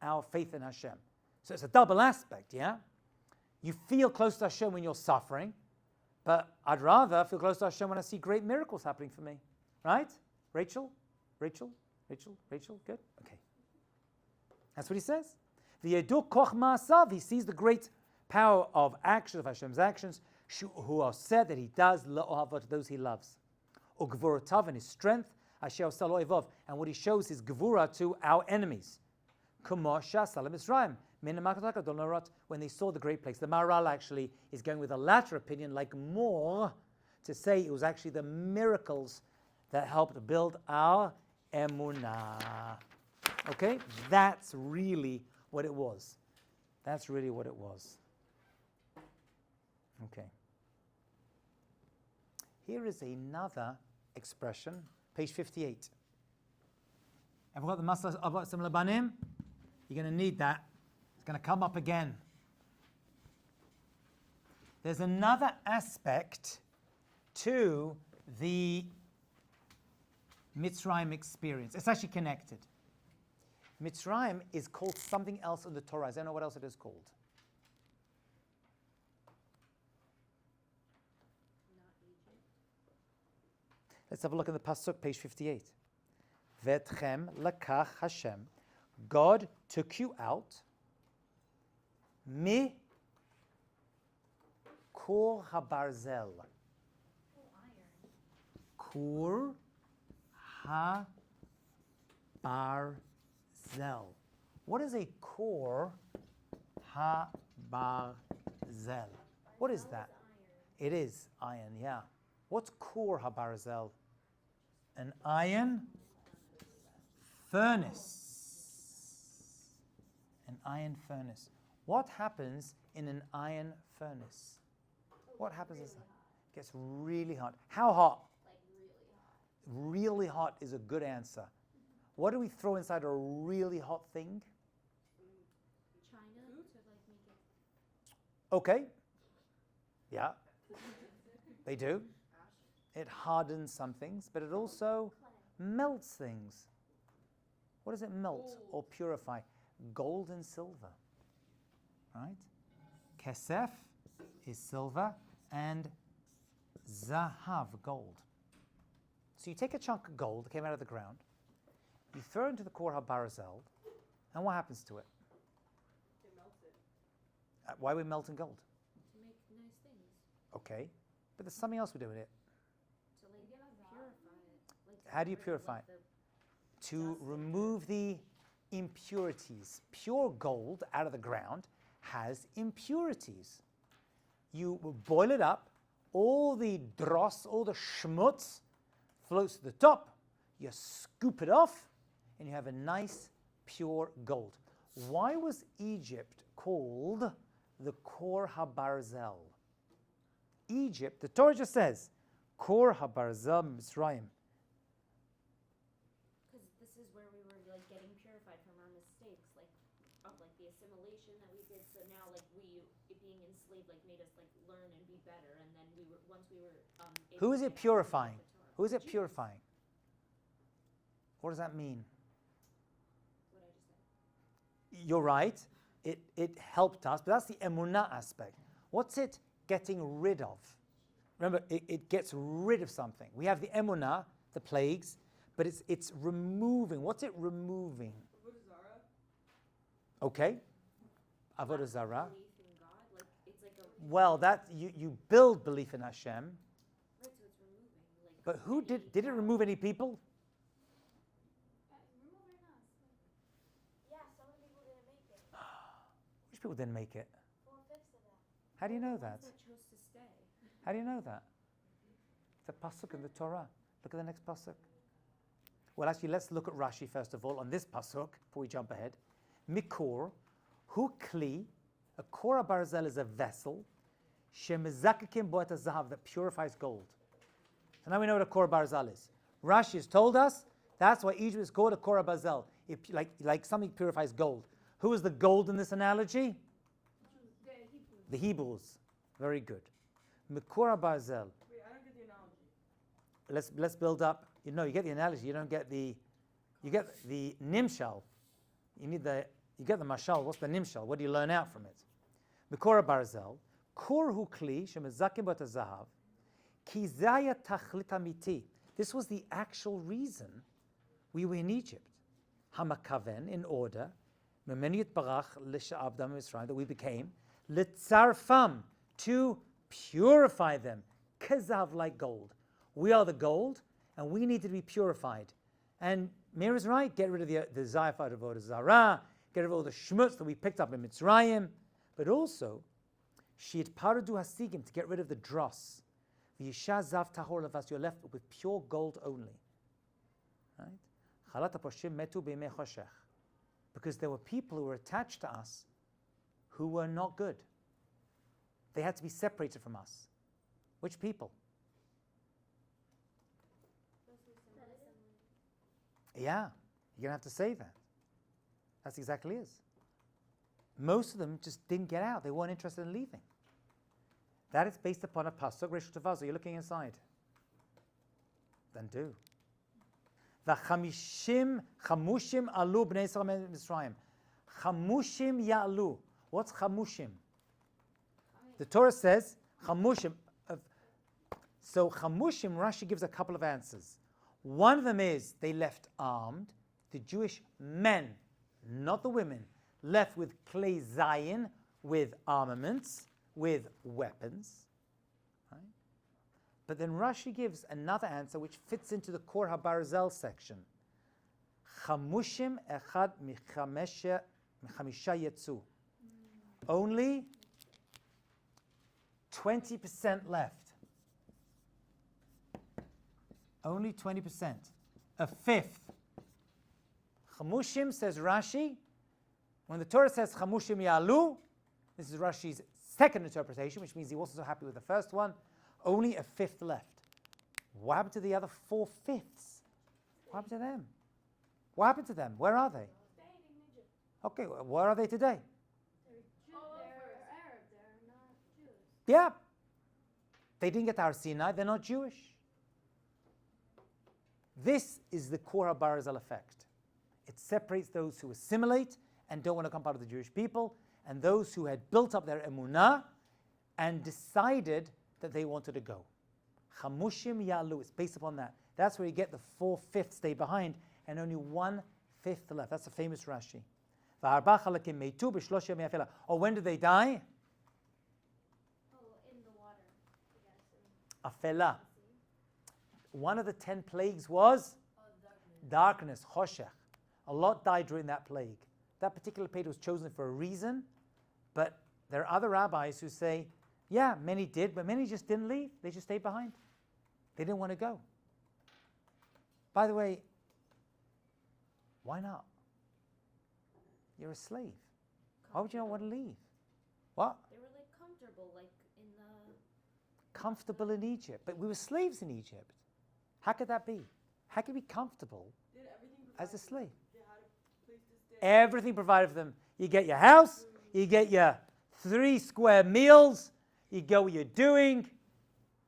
our faith in Hashem. So it's a double aspect, yeah? You feel close to Hashem when you're suffering, but I'd rather feel close to Hashem when I see great miracles happening for me. Right? Rachel? Good? Okay. That's what he says. V'yedu koch ma'asav, he sees the great power of action, of Hashem's actions, who are said that he does la'ohavot to those he loves. Ugvuratav, and his strength, asher oseh lo'evov, and what he shows his gevura to our enemies. Kumo shasal Mitzrayim, when they saw the great plagues. The Maharal actually is going with a latter opinion, like more, to say it was actually the miracles that helped build our emunah. Okay? That's really what it was. Okay. Here is another expression, page 58. Have we got the Maslas Avat Sim Labanim? You're going to need that. It's going to come up again. There's another aspect to the Mitzrayim experience. It's actually connected. Mitzrayim is called something else in the Torah. I don't know what else it is called. Let's have a look at the Pasuk, page 58. Vetchem lakach Hashem. God took you out. Mi kur habarzel. Kur habarzel. What is a kur habarzel? What is that? It is iron, yeah. What's kur habarzel? An iron furnace. An iron furnace. What happens in an iron furnace? What happens is it gets really hot. How hot? Like really hot. Really hot is a good answer. What do we throw inside a really hot thing? China to like make it. Okay. Yeah. They do. It hardens some things, but it also melts things. What does it melt or purify? Gold and silver. Right? Kesef is silver and zahav, gold. So you take a chunk of gold that came out of the ground, you throw it into the Kor HaBarzel, and what happens to it? It melts it. Why are we melting gold? To make nice things. Okay, but there's something else we do with it. To like purify it. Like to How do you get rid of, purify like, it? the To dust and remove the impurities. Pure gold out of the ground has impurities. You will boil it up, all the dross, all the schmutz floats to the top, you scoop it off, and you have a nice, pure gold. Why was Egypt called the Kor HaBarzel? Egypt, the Torah just says, Kor HaBarzel Mitzrayim. Because this is where we were like getting purified from our mistakes, like of like the assimilation that we did. So now like it being enslaved like made us like learn and be better. And then once we were able Who is to it get purifying? the Torah. Who is it purifying? What does that mean? What I just said. You're right. It helped us, but that's the emunah aspect. What's it getting rid of? Remember, it gets rid of something. We have the emunah, the plagues, but it's removing. What's it removing? Okay. Avodah zarah. Belief in God, like it's like a Well, that you build belief in Hashem, right. So it's removing like. but who did it remove any people? Yeah, some of the people didn't make it. Which people didn't make it? 4/5 of them. How do you know The that? ones that chose to stay. How do you know that? It's a pasuk in the Torah. Look at the next pasuk. Well, actually, let's look at Rashi first of all on this pasuk before we jump ahead. Mikor, hu kli, a kor barzel is a vessel, shemezakakim bo et zahav, that purifies gold. So now we know what a kor barzel is. Rashi has told us that's why Egypt is called a kor barzel, like something purifies gold. Who was the gold in this analogy? The Hebrews. The Hebrews. Very good. Mikora Barzel. Wait, I don't get the analogy. Let's build up. You get the analogy. You don't get the. You get the nimshal. You get the mashal. What's the nimshal? What do you learn out from it? Mikora Barzel. Kor hu kli shemezakim bot hazahav. Ki zaya tachlit amiti. This was the actual reason we were in Egypt. Hamakaven, in order, Memeniut barach l'sha'abdam Mitzrayim, that we became, litzarfam, to purify them, kazav, like gold. We are the gold, and we need to be purified. And Meir is right, get rid of the zayafat of Avodah Zarah, get rid of all the shmutz that we picked up in Mitzrayim, but also, shi'it paradu hasigim, to get rid of the dross. V'yisha zav tahor levas, you're left with pure gold only. Right? Chalat haposhim metu b'yemei choshech. Because there were people who were attached to us who were not good. They had to be separated from us. Which people? Yeah, you're going to have to say that. That's exactly it. Most of them just didn't get out. They weren't interested in leaving. That is based upon a pasuk, Reshut Tavazo. You're looking inside. Then do. Chamushim alu bnei Yisrael Mitzrayim. Chamushim ya'alu. What's chamushim? The Torah says chamushim. So chamushim, Rashi gives a couple of answers. One of them is they left armed. The Jewish men, not the women, left with klei zayin, with armaments, with weapons. Right? But then Rashi gives another answer which fits into the Kor HaBarzel section. Chamushim echad michamisha yetzu. Only 20% left. Only 20%. A fifth. Chamushim, says Rashi, when the Torah says Chamushim Ya'alu, this is Rashi's second interpretation, which means he wasn't so happy with the first one, only a fifth left. What happened to the other 4/5? What happened to them? What happened to them? Where are they? Okay, where are they today? They're Arab, they're not Jews. Yeah. They didn't get to Har Sinai, they're not Jewish. This is the Kor HaBarzel effect. It separates those who assimilate and don't want to come part of the Jewish people, and those who had built up their emunah and decided that they wanted to go. Chamushim Ya'alu, it's based upon that. That's where you get the 4/5 stay behind, and only 1/5 left. That's a famous Rashi. Or when did they die? Oh, in the water, I guess. Afela. One of the 10 plagues was darkness, choshech. A lot died during that plague. That particular plague was chosen for a reason, but there are other rabbis who say, yeah, many did, but many just didn't leave. They just stayed behind. They didn't want to go. By the way, why not? You're a slave. Why would you not want to leave? What? They were like comfortable, like in the. Comfortable in Egypt. But we were slaves in Egypt. How could that be? How could we be comfortable as a slave? They had a place to stay. Everything provided for them. You get your house, you get your 3 square meals, you go what you're doing.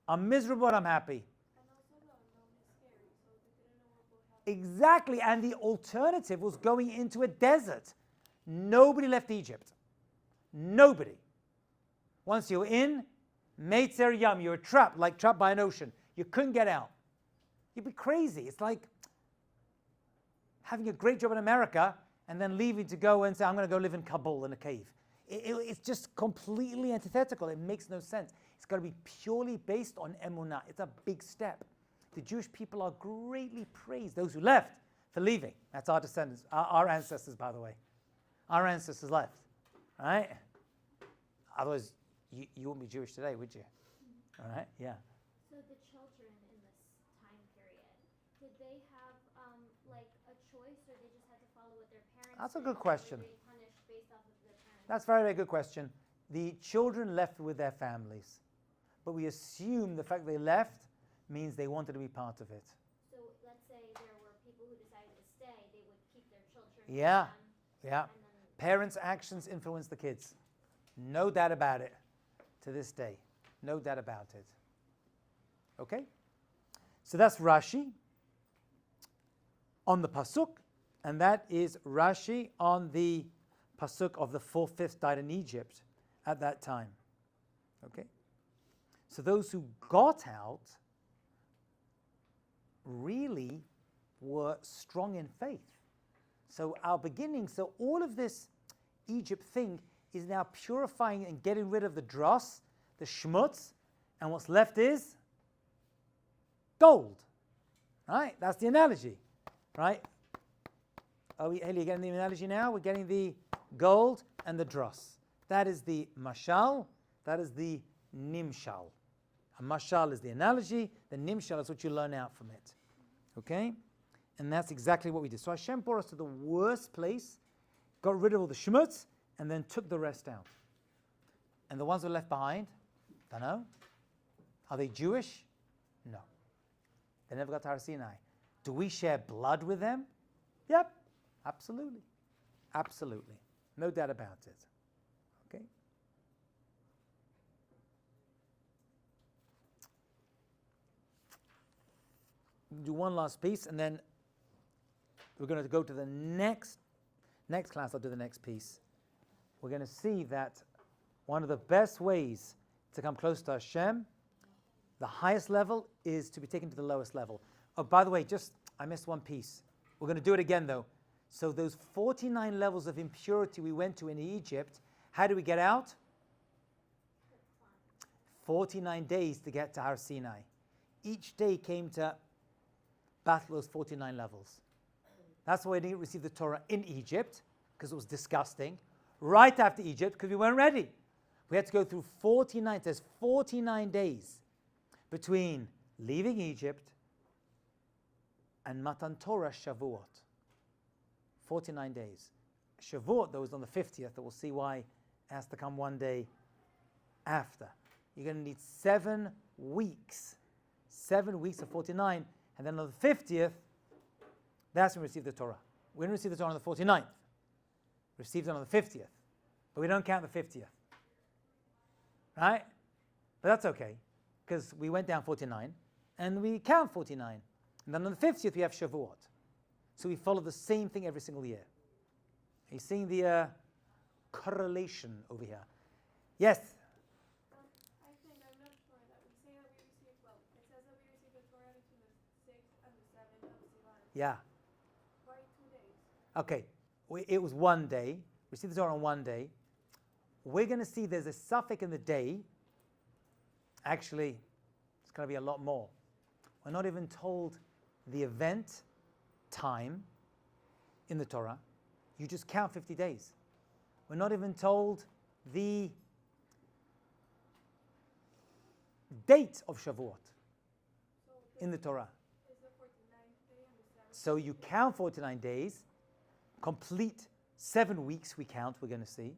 I'm miserable, but I'm happy. And also the unknown is scary, so they didn't know what would happen. Exactly, and the alternative was going into a desert. Nobody left Egypt. Nobody. Once you're in, Meitzer Yam, you're trapped, like trapped by an ocean. You couldn't get out. You'd be crazy. It's like having a great job in America and then leaving to go and say, I'm going to go live in Kabul in a cave. It's just completely antithetical. It makes no sense. It's got to be purely based on emunah. It's a big step. The Jewish people are greatly praised, those who left, for leaving. That's our descendants, our ancestors, by the way. Our ancestors left, right? Otherwise, you wouldn't be Jewish today, would you? All right, yeah. So the children in this time period, did they have like a choice, or they just had to follow what their parents That's a did, good or question. were they punished based off of their parents? That's a very, very good question. The children left with their families, but we assume the fact they left means they wanted to be part of it. So let's say there were people who decided to stay, they would keep their children. Yeah, with them, yeah. And then Parents' actions influence the kids. No doubt about it to this day. No doubt about it. Okay? So that's Rashi on the Pasuk, and that is Rashi on the Pasuk of the 4/5 died in Egypt at that time. Okay? So those who got out really were strong in faith. So our beginning, so all of this Egypt thing is now purifying and getting rid of the dross, the schmutz, and what's left is gold. Right? That's the analogy. Right? Are we getting the analogy now? We're getting the gold and the dross. That is the mashal, that is the nimshal. A mashal is the analogy, the nimshal is what you learn out from it. Okay? And that's exactly what we did. So Hashem brought us to the worst place, got rid of all the shmutz, and then took the rest out. And the ones that were left behind, don't know. Are they Jewish? No. They never got to Har Sinai. Do we share blood with them? Yep, absolutely. Absolutely. No doubt about it. Okay? Do one last piece, and then we're going to go to the next class. I'll do the next piece. We're going to see that one of the best ways to come close to Hashem, the highest level, is to be taken to the lowest level. Oh, by the way, I missed one piece. We're going to do it again, though. So those 49 levels of impurity we went to in Egypt, how do we get out? 49 days to get to Har Sinai. Each day came to battle those 49 levels. That's why we didn't receive the Torah in Egypt, because it was disgusting. Right after Egypt, because we weren't ready. We had to go through 49, there's 49 days between leaving Egypt and Matan Torah Shavuot. 49 days. Shavuot, though, is on the 50th, that we'll see why it has to come one day after. You're going to need 7 weeks. 7 weeks of 49, and then on the 50th, that's when we receive the Torah. We didn't receive the Torah on the 49th. We received it on the 50th. But we don't count the 50th. Right? But that's okay, because we went down 49, and we count 49. And then on the 50th, we have Shavuot. So we follow the same thing every single year. Are you seeing the correlation over here? Yes? I think, I'm not sure that we say that we received, well, it says that we received the Torah between the 6th and the 7th of Sivan. Yeah. Why 2 days? Okay. It was one day. We received the Torah on one day. We're going to see there's a suffix in the day. Actually, it's going to be a lot more. We're not even told the event time in the Torah. You just count 50 days. We're not even told the date of Shavuot in the Torah. Is the 49th day and the 7th? So you count 49 days, complete 7 weeks we count, we're going to see.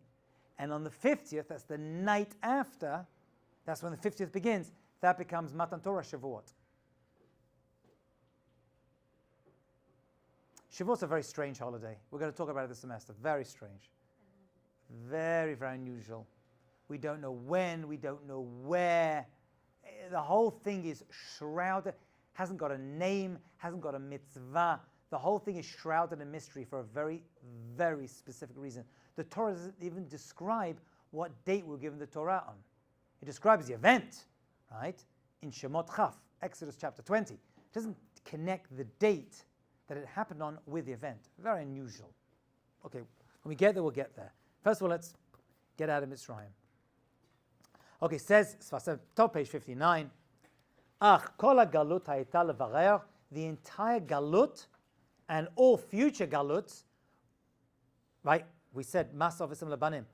And on the 50th, that's the night after, that's when the 50th begins, that becomes Matan Torah Shavuot. Shavuot's a very strange holiday. We're going to talk about it this semester. Very strange. Very, very unusual. We don't know when, we don't know where. The whole thing is shrouded, hasn't got a name, hasn't got a mitzvah. The whole thing is shrouded in mystery for a very, very specific reason. The Torah doesn't even describe what date we're given the Torah on. It describes the event, right? In Shemot Chaf, Exodus chapter 20. It doesn't connect the date that it happened on with the event. Very unusual. Okay, when we get there, we'll get there. First of all, let's get out of Mitzrayim. Okay, says, top page 59, Ach kol galut hayta levarer, the entire galut and all future galuts, right? We said, Masov Esem Labanim.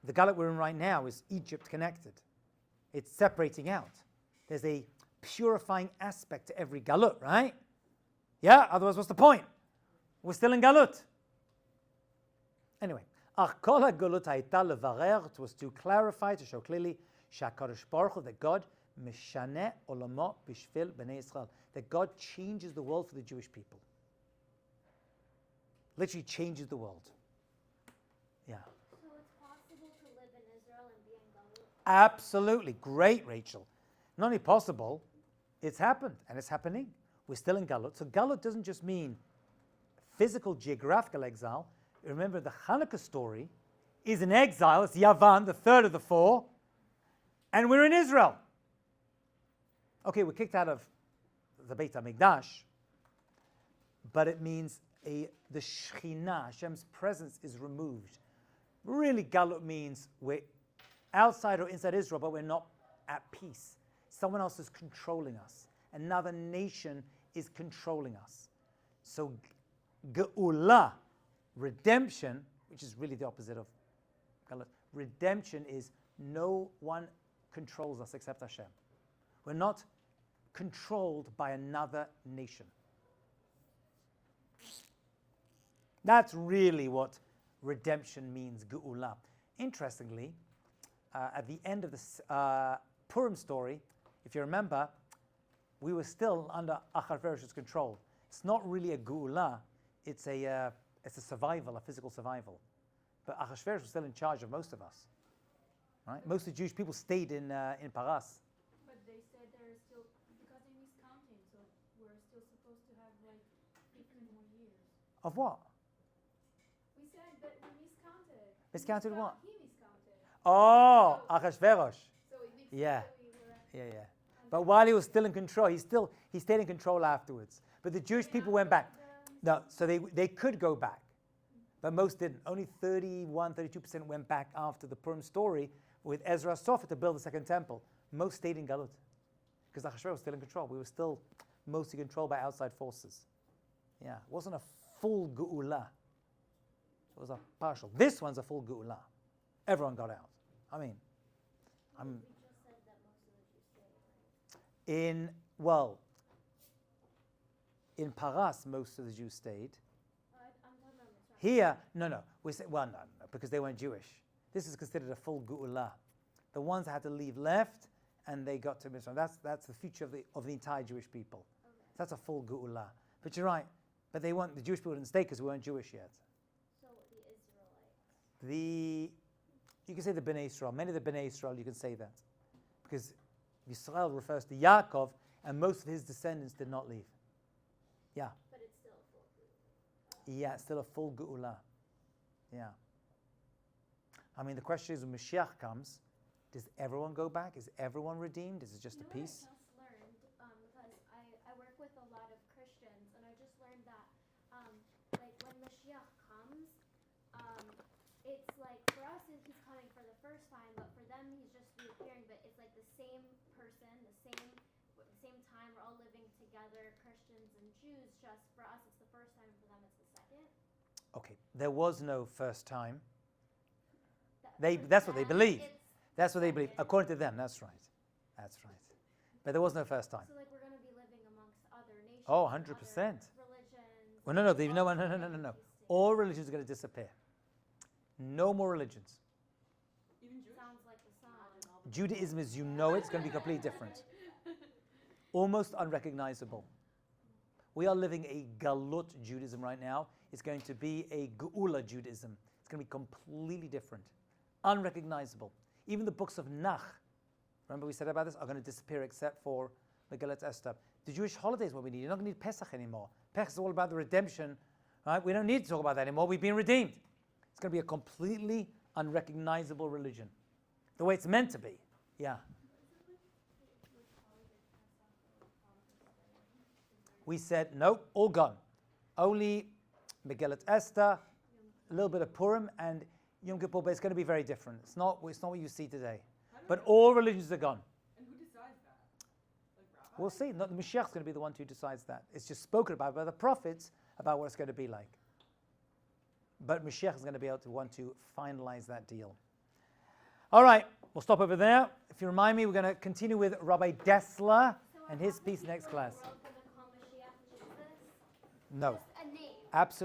The galut we're in right now is Egypt connected. It's separating out. There's a purifying aspect to every galut, right? Yeah, otherwise what's the point? We're still in galut. Anyway, Ach kol galut hayta levarer, it was to clarify, to show clearly, Shakadosh Baruch Hu, that God mishaneh olamo bishvil bnei Israel, that God changes the world for the Jewish people. Literally changes the world. Yeah. So it's possible to live in Israel and be in Galut? Absolutely. Great, Rachel. Not only possible, it's happened and it's happening. We're still in Galut. So Galut doesn't just mean physical geographical exile. Remember, the Hanukkah story is an exile. It's Yavan, the third of the four, and we're in Israel. Okay, we're kicked out of the Beit HaMikdash, but it means the Shekhinah, Hashem's presence, is removed. Really, Galut means we're outside or inside Israel, but we're not at peace. Someone else is controlling us. Another nation is controlling us. So Geula, redemption, which is really the opposite of Galut. Redemption is no one controls us except Hashem. We're not controlled by another nation. That's really what redemption means, Geula. Interestingly, at the end of the Purim story, if you remember, we were still under Achashverosh's control. It's not really a Geula, it's a survival, a physical survival. But Achashverosh was still in charge of most of us. Right? Most of the Jewish people stayed in Paras. But they said they're still, because they miscounting, so we're still supposed to have like 15 more years. Of what? We said that we miscounted. Miscounted what? He miscounted. Oh, Achashverosh. So it makes Yeah. sense that we were Yeah. But while he was still in control, he stayed in control afterwards. But the Jewish people went back. No, so they could go back, but most didn't. Only 31, 32% went back after the Purim story with Ezra Sofer to build the second temple. Most stayed in Galut because Achashverosh was still in control. We were still mostly controlled by outside forces. Yeah, it wasn't a full Geula. It was a partial. This one's a full Geula. Everyone got out. I mean, You just said that most of the Jews stayed, right? in Paras, most of the Jews stayed. I'm talking about Mitzrayim. Here, no. We say, no, because they weren't Jewish. This is considered a full Geula. The ones that had to leave left, and they got to Mitzrayim. That's the future of the entire Jewish people. Okay. That's a full Geula. But you're right. But the Jewish people didn't stay because we weren't Jewish yet. So the Israelites. You can say the Bnei Israel. Many of the Bnei Israel, you can say that, because Yisrael refers to Yaakov, and most of his descendants did not leave. Yeah. But it's still a full group. Yeah, it's still a full Geula. Yeah. I mean, the question is, when Mashiach comes, does everyone go back? Is everyone redeemed? Is it just a piece? What I just learned, because I work with a lot of Christians, and I just learned that, like, when Mashiach comes, it's like, for us, he's coming for the first time, but for them, he's just reappearing, but it's like the same person, the same time, we're all living together, Christians and Jews, just for us, it's the first time, for them, it's the second. Okay, there was no first time. For That's what they them, believe. it's That's what they believe. second. According to them, that's right. That's right. But there was no first time. So, like, we're going to be living amongst other nations. Oh, and 100%. other religions. Well, no. All religions are going to disappear. No more religions. Even Jewish? Sounds like the song. Judaism, as you know it, is going to be completely different. Almost unrecognizable. We are living a Galut Judaism right now. It's going to be a Geula Judaism. It's going to be completely different. Unrecognizable. Even the books of Nach, remember we said about this, are going to disappear except for Megillat Esther. The Jewish holidays, what we need. You're not going to need Pesach anymore. Pesach is all about the redemption. Right? We don't need to talk about that anymore. We've been redeemed. It's going to be a completely unrecognizable religion. The way it's meant to be. Yeah. We said, no, all gone. Only Megillat Esther, a little bit of Purim, and Yom Kippur, but it's going to be very different. It's not what you see today. But all religions are gone. And who decides that? Like rabbis? We'll see. The Mashiach's going to be the one who decides that. It's just spoken about by the prophets about what it's going to be like. But Mashiach is going to be able to want to finalize that deal. All right, we'll stop over there. If you remind me, we're going to continue with Rabbi Dessler and his piece next class. World gonna call Mashiach Jesus? No, Just a name. absolutely.